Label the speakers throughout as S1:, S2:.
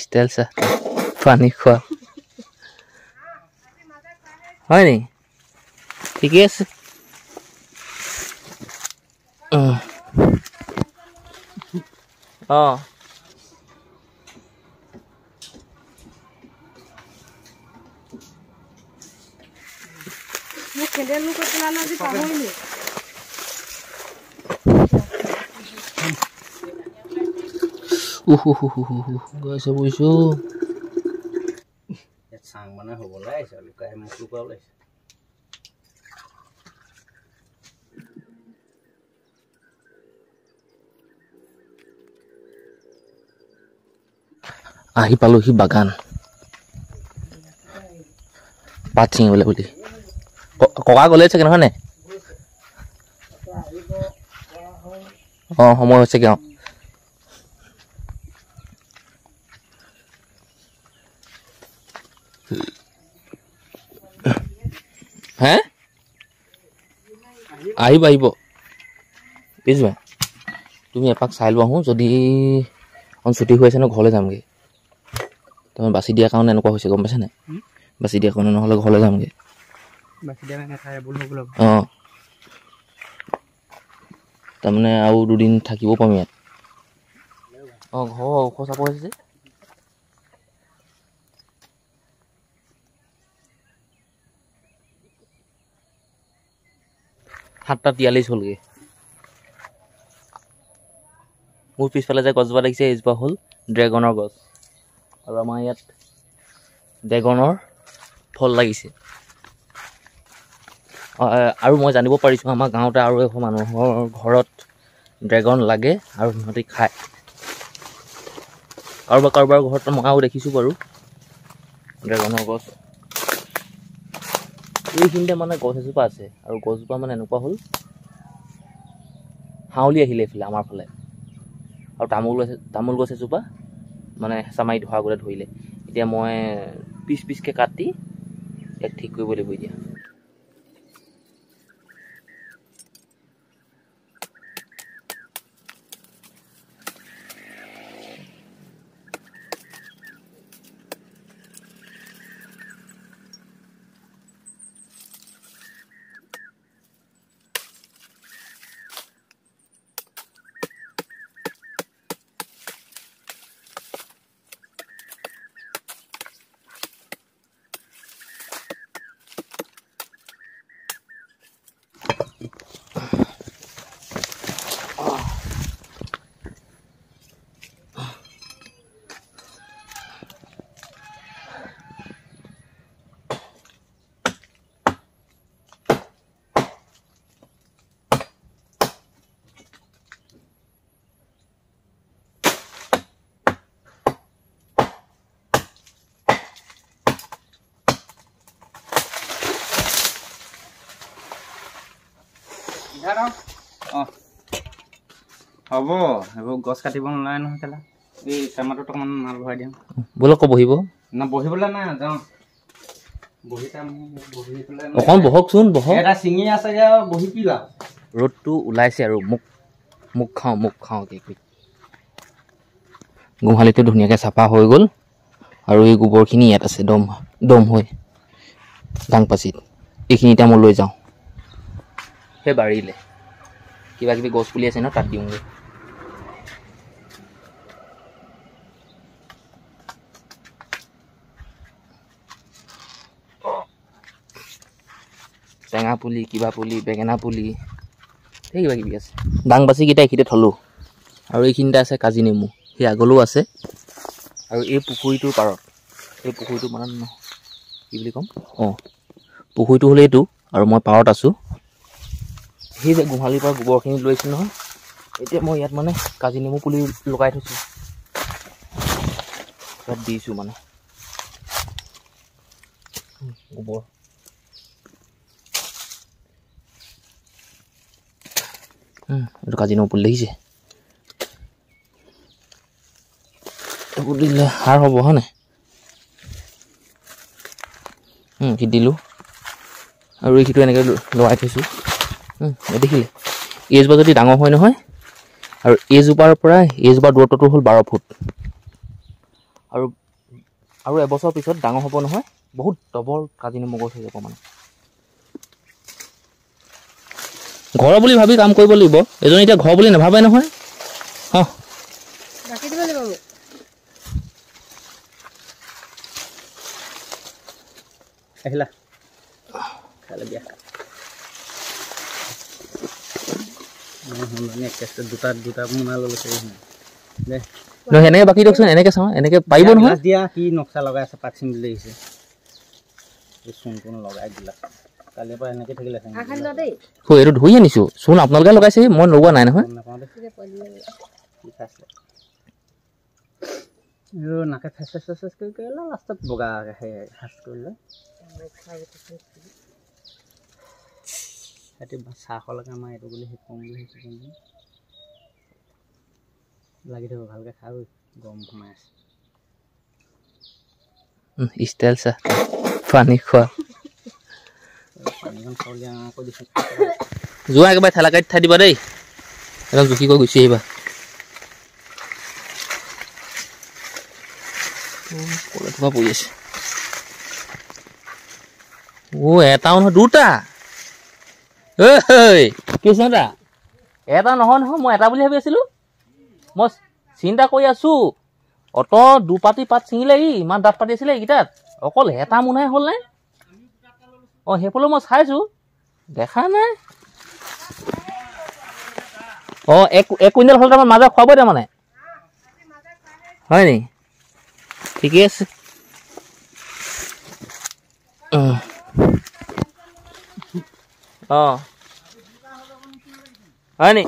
S1: style চা পানী খোৱা হয় নি ঠিকে আছে গৈছে বুইছো চাং মানে হ'বলৈ আহিছে লুকাই মুখ লুকাব লাগিছে আহি পালোহি বাগান পাত ছিঙিবলৈ বুলি ককা গ'লে চাগে নহয় নে সময় হৈছেগে হে আহিব আহিব পিছবা তুমি এপাক চাই লোৱা আহোঁ যদি ছুটি হৈ আছে ন ঘৰলৈ যামগৈ তুমি বাছি দিয়াৰ কাৰণে এনেকুৱা হৈছে গম পাইছা নাই বাছি দিয়াৰ কাৰণে নহ'লে ঘৰলৈ যামগৈ তাৰমানে আৰু দুদিন থাকিব পাৰিম ইয়াত ঘৰৰ ওখ চাপ হৈছে যে 7:43 হ'লগে মোৰ পিছফালে যে গছজোপা দেখিছে এইজোপা হ'ল ড্ৰেগনৰ গছ আৰু আমাৰ ইয়াত ড্ৰেগনৰ ফল লাগিছে আৰু মই জানিব পাৰিছোঁ আমাৰ গাঁৱতে আৰু এখন মানুহৰ ঘৰত ড্ৰেগন লাগে আৰু সিহঁতে খায় কাৰোবাৰ ঘৰত মইও দেখিছোঁ বাৰু ড্ৰেগনৰ গছ এইখিনিতে মানে গছ এজোপা আছে আৰু গছজোপা মানে এনেকুৱা হ'ল হাউলি আহিলে এইফালে আমাৰ ফালে আৰু তামোল গছ এজোপা মানে হেঁচা মাৰি ধৰা গ'লে ধৰিলে এতিয়া মই পিচকৈ কাটি ইয়াক ঠিক কৰিব লাগিব এতিয়া
S2: হ'ব এইবোৰ গছ কাটিব নালাগে নহয় কেলা এই টামাটোত অকণমান মাল ভৰাই দিম
S1: ব'লক বহিব
S2: না বহিবলৈ নাই যাওঁ বহি পেলাই
S1: অকণ বহকচোন বহক
S2: এটা ছিঙি আছেগৈ আৰু বহি কি লাভ
S1: ৰ'দটো ওলাইছে আৰু মুখ খাওঁ গোহালিটো ধুনীয়াকৈ চাফা হৈ গ'ল আৰু এই গোবৰখিনি ইয়াত আছে দম হৈ ডাংপাচিত এইখিনিতে মই লৈ যাওঁ সেই বাৰীলে কিবা কিবি গছ পুলি আছে ন তাত দিওঁগৈ টেঙা পুলি কিবা পুলি বেঙেনা পুলি সেই কিবা কিবি আছে ডাংপাচিকেইটা এইখিনিতে থলোঁ আৰু এইখিনিতে আছে কাজি নেমু সেই আগলৈও আছে আৰু এই পুখুৰীটোৰ পাৰত এই পুখুৰীটো মানে কি বুলি ক'ম পুখুৰীটো হ'লে এইটো আৰু মই পাৰত আছোঁ সেই যে গোহালিৰ পৰা গোবৰখিনি লৈছোঁ নহয় এতিয়া মই ইয়াত মানে কাজি নেমু পুলি লগাই থৈছোঁ ইয়াত দিছোঁ মানে গোবৰ এইটো কাজি নেমু পুলি দেখিছে এইবোৰ দিলে সাৰ হ'ব হয় নাই কি দিলোঁ আৰু এইটো এনেকৈ লগাই থৈছোঁ দেখিলে এইজোপা যদি ডাঙৰ হয় নহয় আৰু এইজোপাৰ পৰা এইজোপাৰ দূৰত্বটো হ'ল 12 ফুট আৰু এবছৰ পিছত ডাঙৰ হ'ব নহয় বহুত ডবল কাজি নেমু গছ হৈ যাব মানে ঘৰ বুলি ভাবি কাম কৰিব লাগিব এজন এতিয়া ঘৰ বুলি নাভাবে নহয়
S3: বাকি দিব লাগিব মোক
S2: আহিলা খালে বিয়া দুটা মোনা লৈছে দে
S1: এনেকৈ বাকী দিয়কচোন এনেকৈ চাওঁ এনেকৈ পাৰিব নহয়
S2: দিয়া কি নক্সা লগাই আছে পাক চিম বুলি আহিছে চোন কোনো লগাই দিলা কালিৰ পৰা এনেকৈ থাকিলে
S1: এইটো ধুই আনিছোঁ চোন আপোনালোকে লগাইছে মই লগোৱা নাই নহয়
S2: নাকে ফেচ কৰি লাষ্টত বগা সাজ কৰিলে সিহঁতি চাহলৈকে আমাৰ এইটো বুলি কম বুলি লাগি থাকিব ভালকৈ খাব গৰম সোমাই আছে
S1: ষ্টাইল চাহ পানী খোৱা
S2: পানীখন খাবলৈ আকৌ দিছোঁ
S1: যোৱা একেবাৰে ঠেলা কাটি ঠাই দিবা দেই একদম জুখি কৰি গুচি আহিবা কলে থকা পৰি আছে এটাও নহয় দুটা কৃষ্ণদা এটা নহয় মই এটা বুলি ভাবি আছিলোঁ মই চিন্তা কৰি আছোঁ অত দুপাতি পাত ছিঙিলে ইমান দাঁত পাতি আছিলে এইকেইটাত অকল এটা মোনাই হ'ল নাই সেইফালে মই চাইছোঁ দেখা নাই এক কুইণ্টেল হ'লে তাৰমানে মাজে খুৱাব তাৰমানে হয় নি ঠিকে আছে হয় নি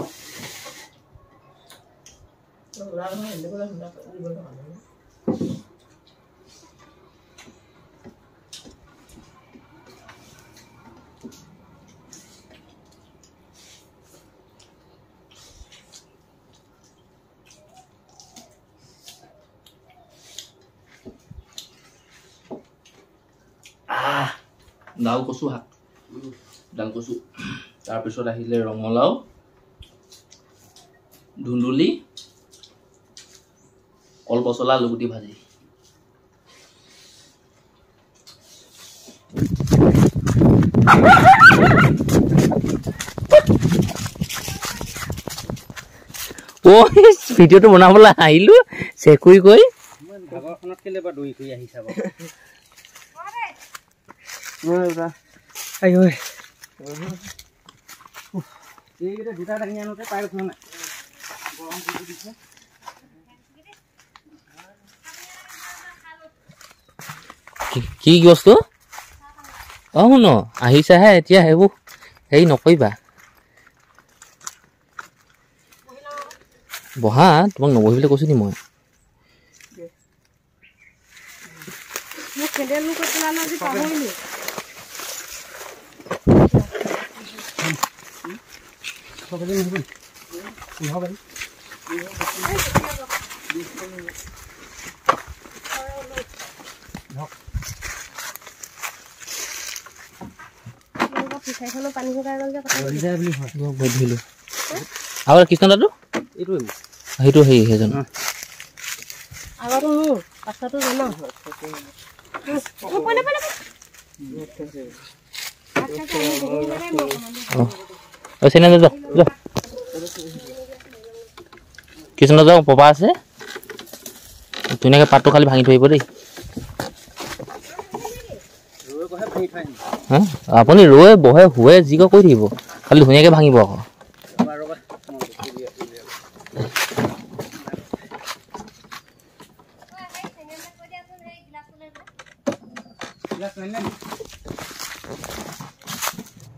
S1: ডাল কচু শাক ডাল কচু তাৰপিছত আহিলে ৰঙালাও ধুন্দুলি কল পচলা আলুগুটি ভাজি ভিডিঅ'টো বনাবলৈ আহিলো চেকুৰি কৰি
S2: ভাগৰখনত কেলে বা দৌৰি কৰি আহি চাব এইকেইটা দুটা দাঙি আনোতে পাই উঠোৱা নাই গৰম পুৰি দিছে
S1: কি বস্তু শুন আহিছাহে এতিয়া সেইবোৰ হেৰি নকৰিবা বহা তোমাক নবহিবলৈ কৈছো নি মই আৰু কৃষ্ণদাটো সেইটো সেইজন কৃষ্ণ যাওক পপা আছে ধুনীয়াকৈ পাতটো খালি ভাঙি থৈ আহিব দেই আপুনি ৰৈ বহে শুৱে যি কৈ থাকিব খালি ধুনীয়াকৈ ভাঙিব আকৌ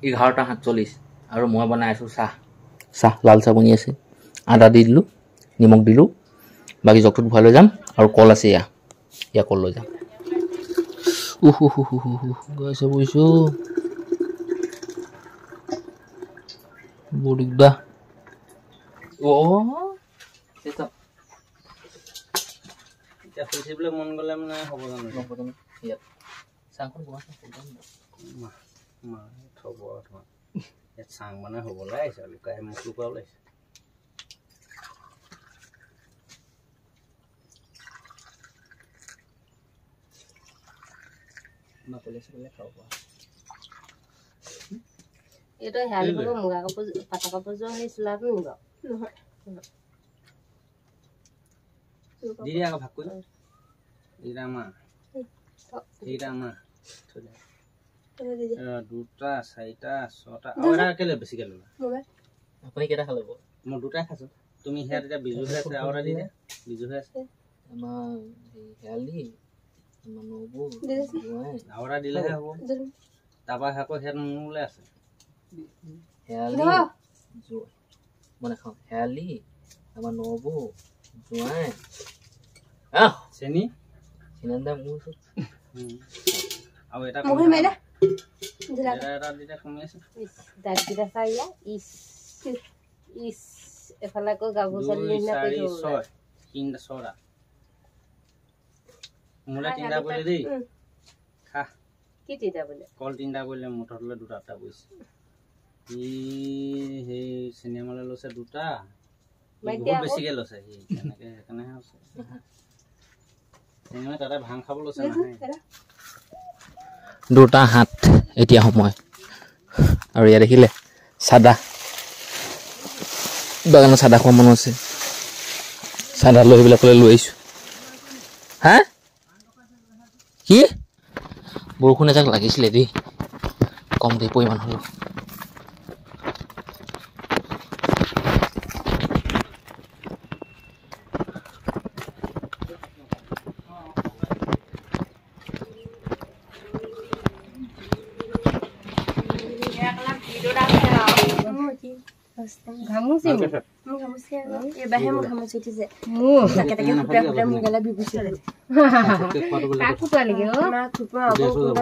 S1: এঘাৰটা 47 আৰু মই বনাই আছোঁ চাহ লাল চাহ বনি আছে আদা দি দিলোঁ নিমখ দিলোঁ বাকী জগটোত ভৰাই লৈ যাম আৰু কল আছে ইয়া কল লৈ যাম গৈছে বুজিছোঁ বৰ দিগদাৰ
S2: মন গ'লে মানে হ'ব জানো থব ইয়াত চাং মানে হ'বলৈ আহিছে লুকাই মুখ লুকুৱাব লাগিছে বাকলি চাকলি খাব পৰা
S3: এইটো হেৰি কৰিব মুগা কাপোৰ পাটৰ কাপোৰযোৰ সেই চোলাটো নিব নহয়
S2: দি দিয়া আকৌ ভাগ কৰি এইটা আমাৰ দুটা চাৰিটা ছটা আৰু এটা কেলে বেছিকে ল'লা
S1: আপুনি কেইটা খালে
S2: মই দুটাই খাইছো তুমি সেয়া তেতিয়া বিজু হৈ আছে আৰু এটা দি দে বিজু হৈ আছে
S1: আমাৰ হেয়ালি আমাৰ নবৌ
S2: আৰু এটা দিলেহে হ'ব তাৰপৰা আকৌ সেয়া মোলৈ আছে
S1: হেয়ালি মই নাখাওঁ হেয়ালি আমাৰ নবৌ জোঁৱাই
S2: চেনি
S1: চিনেন্দা মোৰ
S2: আৰু এটা এটা দিলে কমি আছে
S3: দাঁতকেইটা চাই ইয়া ইচ ইচ এফালে আকৌ গাভৰু ছোৱালী নিচিনা কৰি থ'ব
S2: ছয় তিনিটা ছটা মোলৈ তিনিটা পৰিলে দেই খা
S3: কি তিনিটা বোলে
S2: কল তিনিটা পৰিলে মুঠত লৈ দুটা দুটা পৰিছে সি সেই চিনেমালৈ লৈছে দুটা বহুত বেছিকে লৈছে সি তেনেকে সেইকাৰণেহে হৈছে চিনেমা তাতে ভাং খাব লৈছে নাহে
S1: দুটা হাত এতিয়া সময় আৰু ইয়াত দেখিলে চাদা বাগানত চাদা খোৱা মানুহ আছে চাদা লৈ সেইবিলাকলৈ লৈ আহিছোঁ হা কি বৰষুণ এজাক লাগিছিলে দেই কম দেৰি পৰিমাণ হ'লেও
S3: ঘামুচি
S4: এবাৰহে মোৰ ঘামুচি উঠিছে
S3: তাকে
S4: ফুটাই ফুটাই মোৰ গেলা বিগুচি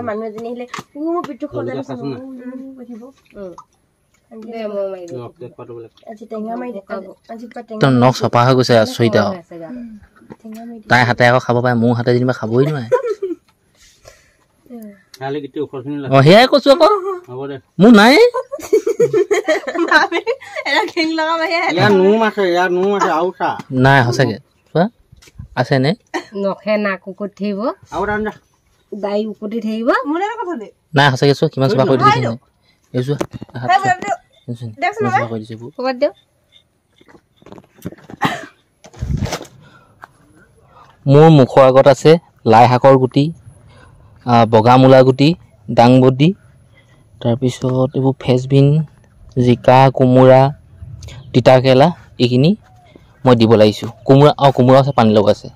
S4: মানুহ এজনী আহিলে মোৰ পিঠু খোলা আজি টেঙা মাৰি আজি
S1: একদম নখ চপা হৈ গৈছে আচৰিত আৰু তাই হাতে আকৌ খাব পাৰে মোৰ হাতে যেনিবা খাবই নোৱাৰে সেয়াই কৈছো আকৌ মোৰ নাই নাই সঁচাকে চোৱা আছে নে
S3: নখে নাক উকতি থাকিব দাই উকতি থাকিব
S1: নাই সঁচাকে চোৱা কিমান চফা কৰি দিছে এই চোৱা চফা কৰি দিছে
S3: ক'ৰবাত দিয়ক
S1: মোৰ মুখৰ আগত আছে লাই শাকৰ গুটি বগা মূলা গুটি দাংবডি তাৰপিছত এইবোৰ ফেচবিন জিকা কোমোৰা তিতাকেৰেলা এইখিনি মই দিব লাগিছোঁ কোমোৰা আছে পানীলাও আছে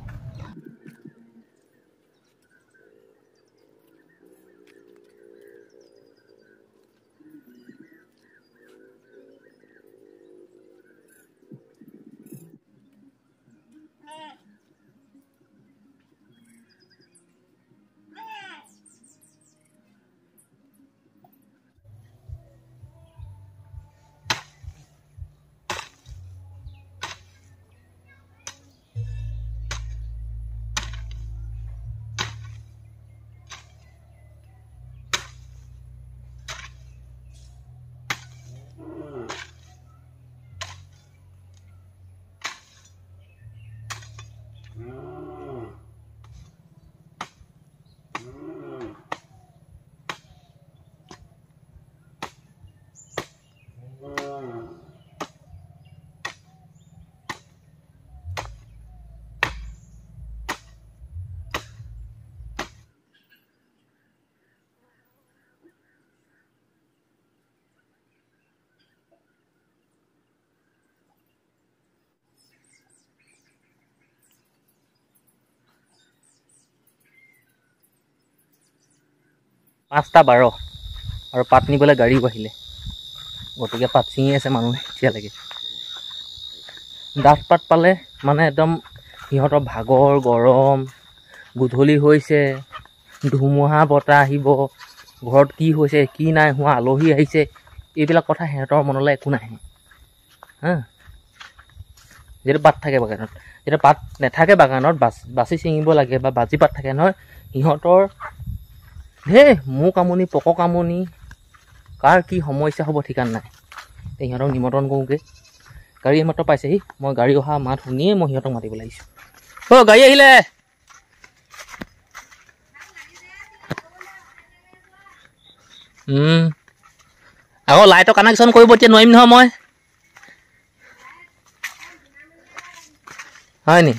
S1: পাঁচটা 12 আৰু পাত নিবলৈ গাড়ীও আহিলে গতিকে পাত ছিঙি আছে মানুহে এতিয়ালৈকে ডাঠ পাত পালে মানে একদম সিহঁতৰ ভাগৰ গৰম গধূলি হৈছে ধুমুহা বতাহ আহিব ঘৰত কি হৈছে কি নাই হোৱা আলহী আহিছে এইবিলাক কথা সিহঁতৰ মনলৈ একো নাহে হা যেতিয়া পাত থাকে বাগানত যেতিয়া পাত নাথাকে বাগানত বাচি ছিঙিব লাগে বা বাজি পাত থাকে নহয় সিহঁতৰ মোৰ কামনি পক কামনি কাৰ কি সমস্যা হ'ব ঠিকান নাই সিহঁতক নিমন্ত্ৰণ কৰোঁগৈ গাড়ী মাত্ৰ পাইছেহি মই গাড়ী অহা মাত শুনিয়ে মই সিহঁতক মাতিব লাগিছোঁ গাড়ী আহিলে আকৌ লাইটৰ কানেকশ্যন কৰিব এতিয়া নোৱাৰিম নহয় মই হয় নি